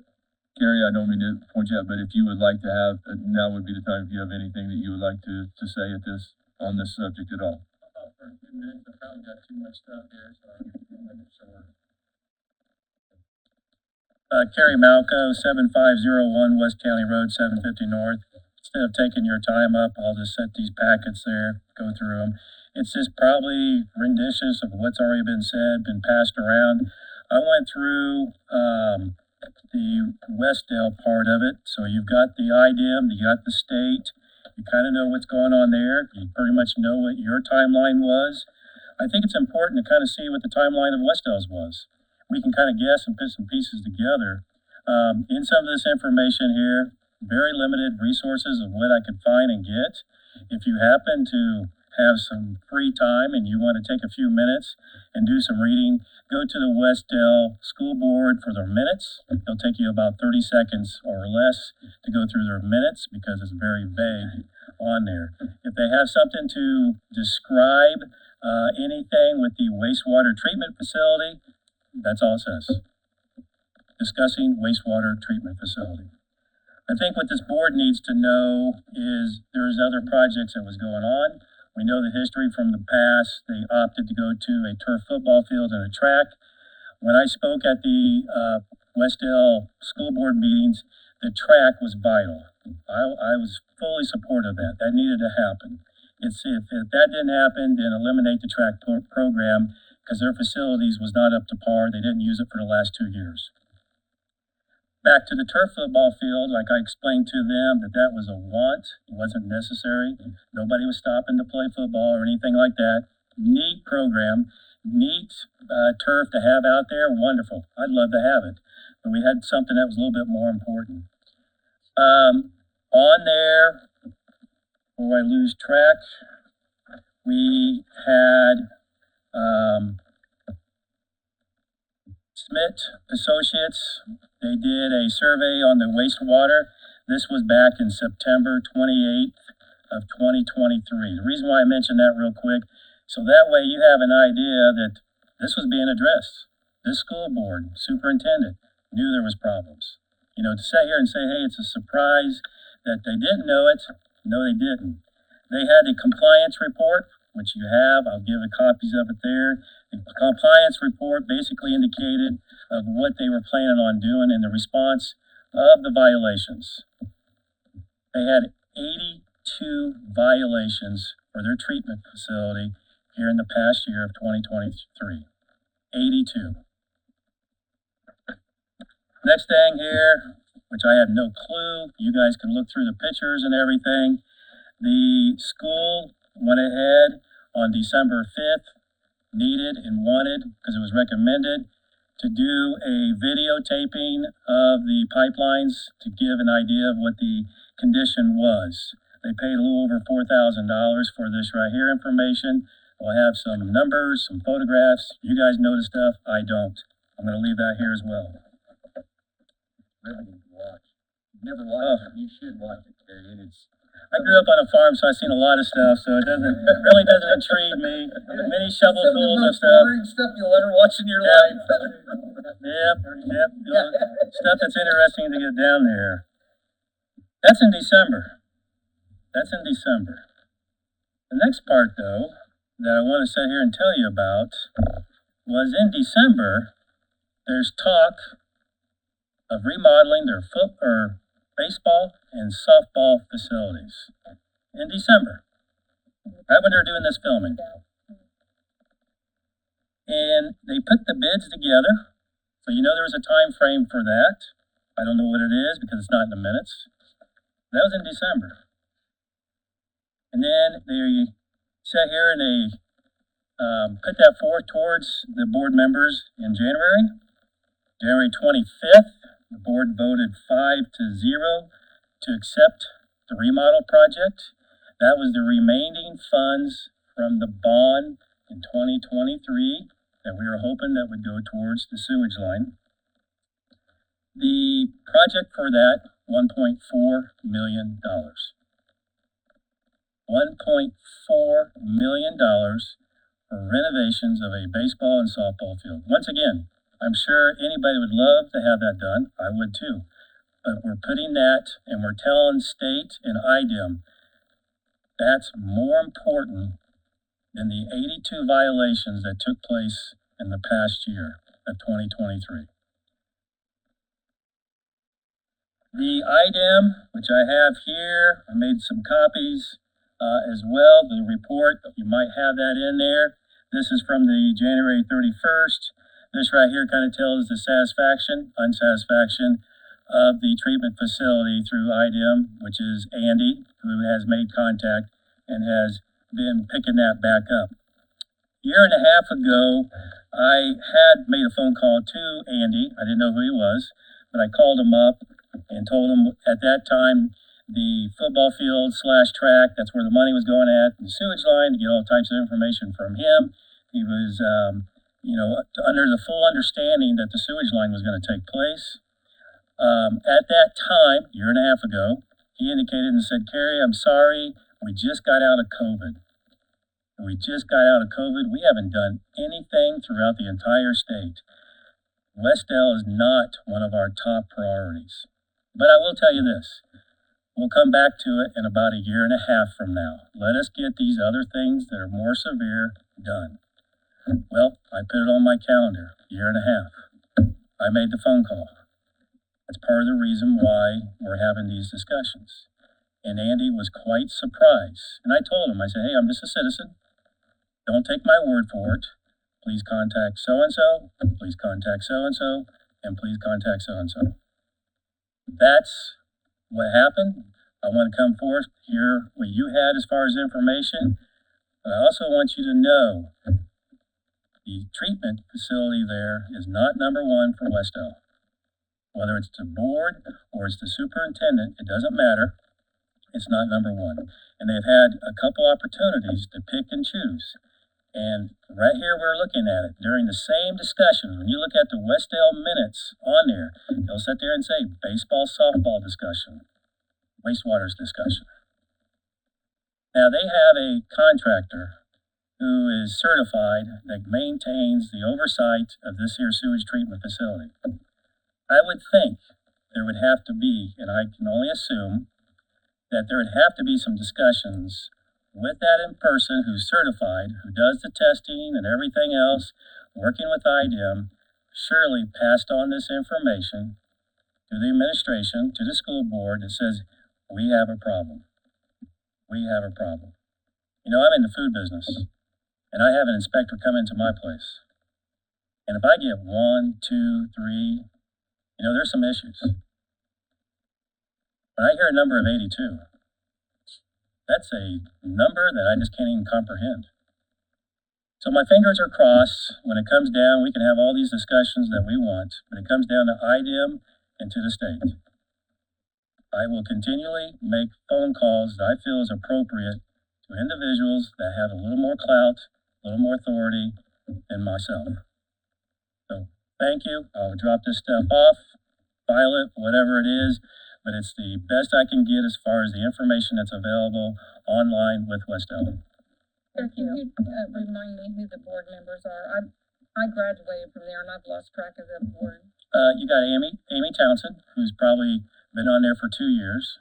Gary, I don't mean to point you out, but if you would like to have, now would be the time if you have anything that you would like to say on this subject at all. For a few minutes, I probably got too much stuff here, so I'm gonna make it short. Kerry Malco, 7501 West County Road, 750 North. Instead of taking your time up, I'll just set these packets there, go through them. It's just probably renditions of what's already been said, been passed around. I went through the Westdale part of it, so you've got the IDEM, you got the state, you kind of know what's going on there, you pretty much know what your timeline was. I think it's important to kind of see what the timeline of Westdale's was. We can kind of guess and put some pieces together. In some of this information here, very limited resources of what I could find and get. If you happen to have some free time and you want to take a few minutes and do some reading, go to the Westdale School Board for their minutes. It'll take you about 30 seconds or less to go through their minutes because it's very vague on there. If they have something to describe anything with the wastewater treatment facility, that's all it says. Discussing wastewater treatment facility. I think what this board needs to know is there's other projects that was going on. We know the history from the past. They opted to go to a turf football field and a track. When I spoke at the Westdale school board meetings, the track was vital. I was fully supportive of that. That needed to happen. If that didn't happen, then eliminate the track program because their facilities was not up to par. They didn't use it for the last 2 years. Back to the turf football field, like I explained to them that was a want, it wasn't necessary. Nobody was stopping to play football or anything like that. Neat program, neat turf to have out there, wonderful. I'd love to have it, but we had something that was a little bit more important. On there, before I lose track, we had Smith Associates. They did a survey on the wastewater. This was back in September 28th of 2023. The reason why I mentioned that real quick, so that way you have an idea that this was being addressed. This school board, superintendent, knew there was problems. You know, to sit here and say, hey, it's a surprise that they didn't know it. No, they didn't. They had a compliance report, which you have. I'll give the copies of it there. The compliance report basically indicated of what they were planning on doing in the response of the violations. They had 82 violations for their treatment facility here in the past year of 2023. 82. Next thing here, which I have no clue, you guys can look through the pictures and everything. The school went ahead on December 5th, needed and wanted, because it was recommended, to do a videotaping of the pipelines to give an idea of what the condition was. They paid a little over $4,000 for this right here information. I'll have some numbers, some photographs. You guys know the stuff, I don't. I'm going to leave that here as well. Riveting to watch. Never watched it. You should watch it, Terry. I grew up on a farm, so I've seen a lot of stuff, so it really doesn't intrigue me. Many shovelfuls of stuff. Boring stuff you'll ever watch in your life. Yep. Stuff that's interesting to get down there. That's in December. The next part, though, that I want to sit here and tell you about was in December, there's talk of remodeling their baseball and softball facilities. In December, right when they're doing this filming. And they put the bids together. So you know there was a time frame for that. I don't know what it is because it's not in the minutes. That was in December. And then they sat here and they put that forward towards the board members in January. January 25th, the board voted 5-0 to accept the remodel project. That was the remaining funds from the bond in 2023 that we were hoping that would go towards the sewage line. The project for that, $1.4 million. $1.4 million for renovations of a baseball and softball field. Once again, I'm sure anybody would love to have that done. I would too. But we're putting that and we're telling state and IDEM that's more important than the 82 violations that took place in the past year of 2023. The IDEM, which I have here, I made some copies as well. The report, you might have that in there. This is from the January 31st. This right here kind of tells the satisfaction, unsatisfaction of the treatment facility through IDEM, which is Andy, who has made contact and has been picking that back up. A year and a half ago, I had made a phone call to Andy. I didn't know who he was, but I called him up and told him at that time the football field / track, that's where the money was going at, the sewage line, to get all types of information from him. He was, under the full understanding that the sewage line was going to take place. At that time, a year and a half ago, he indicated and said, Kerry, I'm sorry, we just got out of COVID. We haven't done anything throughout the entire state. Westdale is not one of our top priorities. But I will tell you this, we'll come back to it in about a year and a half from now. Let us get these other things that are more severe done. Well, I put it on my calendar, a year and a half. I made the phone call. That's part of the reason why we're having these discussions. And Andy was quite surprised. And I told him, I said, hey, I'm just a citizen. Don't take my word for it. Please contact so-and-so, please contact so-and-so, and please contact so-and-so. That's what happened. I want to come forth, hear what you had as far as information. But I also want you to know the treatment facility there is not number one for Westdale. Whether it's the board or it's the superintendent, it doesn't matter. It's not number one. And they've had a couple opportunities to pick and choose. And right here we're looking at it. During the same discussions, when you look at the Westdale minutes on there, they'll sit there and say baseball, softball discussion, wastewater's discussion. Now they have a contractor who is certified that maintains the oversight of this here sewage treatment facility. I would think there would have to be, and I can only assume, that there would have to be some discussions with that in person who's certified, who does the testing and everything else, working with IDEM, surely passed on this information to the administration, to the school board that says, we have a problem. We have a problem. You know, I'm in the food business, and I have an inspector come into my place. And if I get 1, 2, 3, there's some issues. When I hear a number of 82, that's a number that I just can't even comprehend. So my fingers are crossed. When it comes down, we can have all these discussions that we want, but it comes down to IDEM and to the state. I will continually make phone calls that I feel is appropriate to individuals that have a little more clout, a little more authority than myself. So thank you. I'll drop this stuff off, file it, whatever it is. But it's the best I can get as far as the information that's available online with Westdale. Can you remind me who the board members are? I graduated from there and I've lost track of the board. You got Amy Townsend, who's probably been on there for 2 years,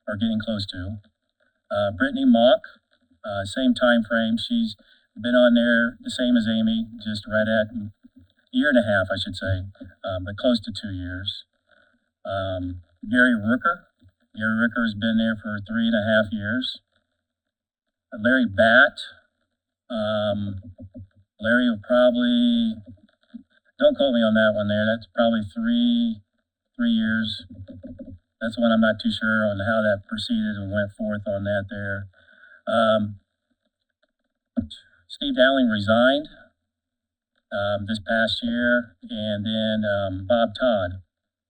or getting close to. Brittany Mock, Same time frame. She's been on there the same as Amy, just right at a year and a half, I should say, but close to 2 years. Gary Rooker. Gary Rooker has been there for 3.5 years. Larry Batt. Larry will probably, don't quote me on that one there. That's probably three years. That's one I'm not too sure on how that proceeded and went forth on that there. Steve Dowling resigned this past year, and then Bob Todd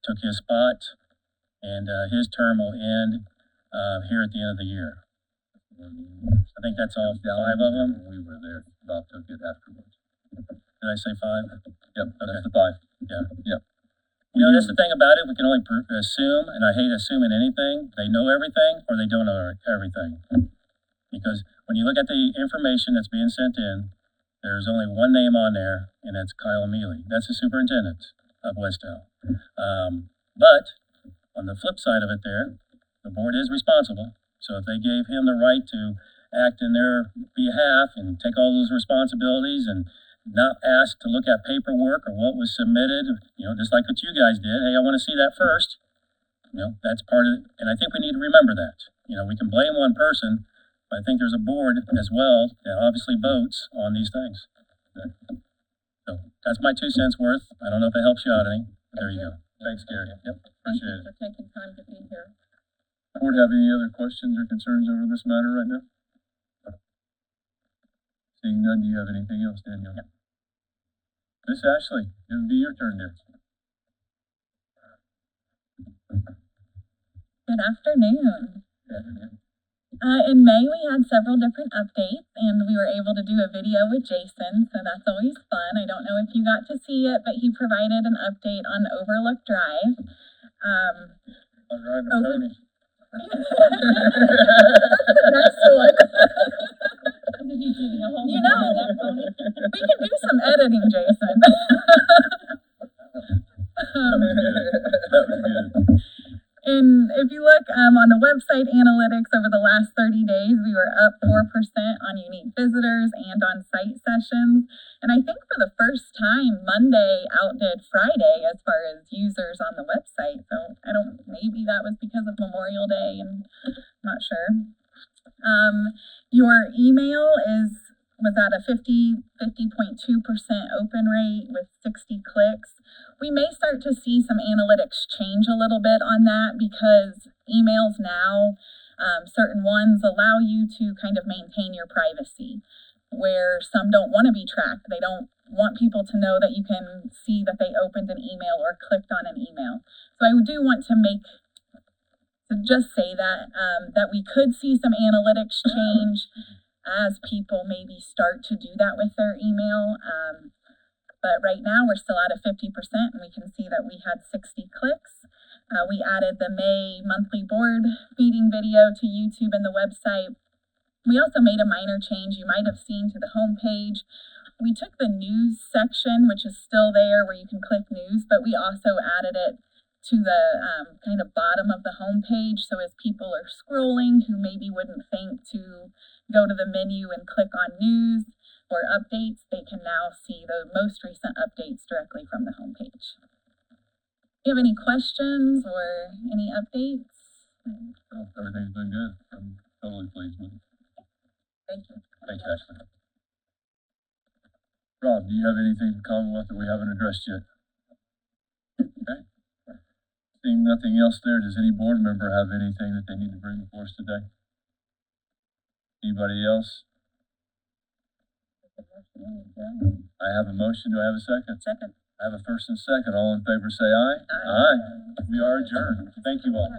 took his spot, and his term will end here at the end of the year. I think that's all 5 of them. We were there. Bob took it afterwards. Did I say 5? Yep, Okay. that's the 5. Yeah. Yep. You know, that's the thing about it. We can only assume, and I hate assuming anything. They know everything or they don't know everything. Because when you look at the information that's being sent in, there's only one name on there, and that's Kyle Mealy. That's the superintendent of Westell. But on the flip side of it there, the board is responsible. So if they gave him the right to act in their behalf and take all those responsibilities and not ask to look at paperwork or what was submitted, you know, just like what you guys did. Hey, I want to see that first. You know, that's part of it. And I think we need to remember that. You know, we can blame one person, but I think there's a board as well that obviously votes on these things. Okay. So that's my 2 cents worth. I don't know if it helps you out any, but there you go. Thanks, Gary. Yep. Thank Appreciate you for taking time to be here. Board have any other questions or concerns over this matter right now? Seeing none, do you have anything else, Danielle? No. Miss Ashley, it would be your turn, dear. Good afternoon. In May, we had several different updates, and we were able to do a video with Jason, so that's always fun. I don't know if you got to see it, but he provided an update on Overlook Drive. I'm driving a Over- pony. Next one. Did you do the whole You know, thing with that pony? we can do some editing, Jason. That was good. And if you look on the website analytics over the last 30 days, we were up 4% on unique visitors and on site sessions. And I think for the first time, Monday outdid Friday as far as users on the website. So maybe that was because of Memorial Day, and I'm not sure. Your email was at a 50.2% open rate with 60 clicks. We may start to see some analytics change a little bit on that because emails now, certain ones allow you to kind of maintain your privacy, where some don't want to be tracked. They don't want people to know that you can see that they opened an email or clicked on an email. So I do want to just say that, that we could see some analytics change as people maybe start to do that with their email. But right now we're still at a 50%, and we can see that we had 60 clicks. We added the May monthly board meeting video to YouTube and the website. We also made a minor change you might have seen to the homepage. We took the news section, which is still there where you can click news, but we also added it to the kind of bottom of the homepage. So as people are scrolling who maybe wouldn't think to go to the menu and click on news or updates, they can now see the most recent updates directly from the homepage. Do you have any questions or any updates? Well, everything's been good. I'm totally pleased with it. Thank you. Thanks, Ashley. Rob, do you have anything for Commonwealth that we haven't addressed yet? Okay. Seeing nothing else there, does any board member have anything that they need to bring before us today? Anybody else? I have a motion. Do I have a second? Second. I have a first and second. All in favor say aye. Aye. We are adjourned. Thank you all.